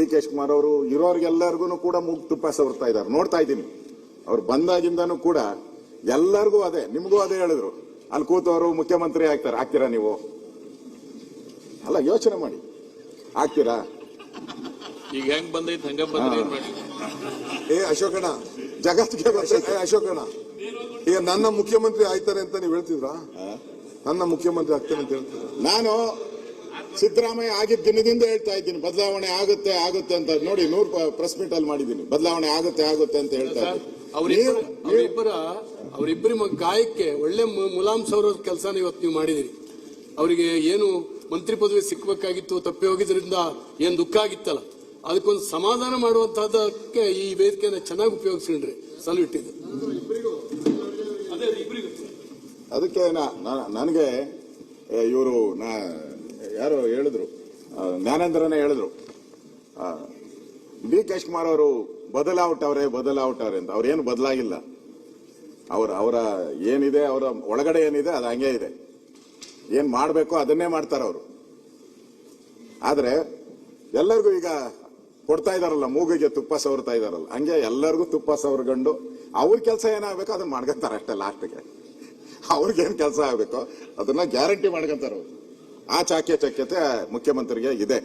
D K Shivakumar ಅವರು ಇರೋರಿಗೆಲ್ಲರಿಗೂ ಕೂಡ ಮೂಗು ತುಪ್ಪ ಸವರ್ತಾ ಇದ್ದಾರೆ, ನೋಡ್ತಾ ಇದ್ದೀನಿ. ಅವ್ರು ಬಂದಾಗಿಂದನೂ ಕೂಡ ಎಲ್ಲರಿಗೂ ಅದೇ, ನಿಮಗೂ ಅದೇ ಹೇಳಿದ್ರು, ಅಲ್ಲಿ ಕೂತವರು ಮುಖ್ಯಮಂತ್ರಿ ಆಗ್ತೀರಾ ನೀವು? ಅಲ್ಲ, ಯೋಚನೆ ಮಾಡಿ, ಆಗ್ತೀರಾ? ಈಗ ಹೆಂಗ್ ಬಂದೈತೆ ಹಂಗ ಬಂದ್ರೆ ಮಾಡಿ. ಅಶೋಕಣ್ಣ, ಜಗತ್ತಿಗೆ ಅಶೋಕಣ್ಣ, ಈಗ ನನ್ನ ಮುಖ್ಯಮಂತ್ರಿ ಆಯ್ತಾರೆ ಅಂತ ನೀವು ಹೇಳ್ತಿದ್ರಾ? ನನ್ನ ಮುಖ್ಯಮಂತ್ರಿ ಆಗ್ತಾನೆ ಅಂತ ಹೇಳ್ತಿದ್ರ? ನಾನು ಸಿದ್ದರಾಮಯ್ಯ ಆಗಿದ್ದ ದಿನದಿಂದ ಹೇಳ್ತಾ ಇದ್ದೀನಿ, ಬದಲಾವಣೆ ಆಗುತ್ತೆ ಆಗುತ್ತೆ ಅಂತ. ನೋಡಿ, 100 ಪ್ರೆಸ್ ಮೀಟ್ ಅಲ್ಲಿ ಮಾಡಿದ್ದೀನಿ, ಬದಲಾವಣೆ ಆಗುತ್ತೆ ಅಂತ ಹೇಳ್ತಾ ಇದ್ದೀನಿ. ಅವರಿಬ್ಬರ ಗಾಯಕ್ಕೆ ಒಳ್ಳೆ ಮುಲಾಮ್ ಸೌರ ಕೆಲಸನ ಇವತ್ತು ನೀವು ಮಾಡಿದಿರಿ. ಅವರಿಗೆ ಏನು ಮಂತ್ರಿ ಪದವಿ ಸಿಕ್ಕಬೇಕಾಗಿತ್ತು, ತಪ್ಪಿ ಹೋಗಿದ್ರಿಂದ ಏನ್ ದುಃಖ ಆಗಿತ್ತಲ್ಲ, ಅದಕ್ಕೊಂದು ಸಮಾಧಾನ ಮಾಡುವಂತಹದಕ್ಕೆ ಈ ವೇದಿಕೆಯನ್ನು ಚೆನ್ನಾಗಿ ಉಪಯೋಗಿಸ್ಕೊಂಡ್ರಿ, ಸಲ್ಯೂಟ್ ಇದೆ. ಅದಕ್ಕೆ ನನಗೆ ಇವರು ಯಾರು ಹೇಳಿದ್ರು, ಜ್ಞಾನೇಂದ್ರನೇ ಹೇಳಿದ್ರು, ಡಿ ಕೆ ಶಿವಕುಮಾರ್ ಅವರು ಬದಲಾವಟವ್ರೆ ಅಂತ. ಅವ್ರೇನು ಬದಲಾಗಿಲ್ಲ. ಅವರ ಏನಿದೆ, ಅವರ ಒಳಗಡೆ ಏನಿದೆ ಅದು ಹಂಗೆ ಇದೆ. ಏನ್ ಮಾಡಬೇಕೋ ಅದನ್ನೇ ಮಾಡ್ತಾರೆ ಅವರು. ಆದ್ರೆ ಎಲ್ಲರಿಗೂ ಈಗ ಕೊಡ್ತಾ ಇದಾರಲ್ಲ, ಮೂಗಿಗೆ ತುಪ್ಪ ಸವರ್ತಾ ಇದಾರಲ್ಲ, ಹಂಗೆ ಎಲ್ಲರಿಗೂ ತುಪ್ಪ ಸವರ್ಗಂಡು ಅವ್ರ ಕೆಲಸ ಏನಾಗಬೇಕೋ ಅದನ್ನ ಮಾಡ್ಕೊಂತಾರೆ ಅಷ್ಟೇ. ಲಾಸ್ಟ್ಗೆ ಅವ್ರಿಗೇನ್ ಕೆಲಸ ಆಗ್ಬೇಕೋ ಅದನ್ನ ಗ್ಯಾರಂಟಿ ಮಾಡ್ಕೊಂತಾರೆ ಅವರು. ಆ ಚಾಕ್ಯತೆ ಮುಖ್ಯಮಂತ್ರಿಗೆ ಇದೆ.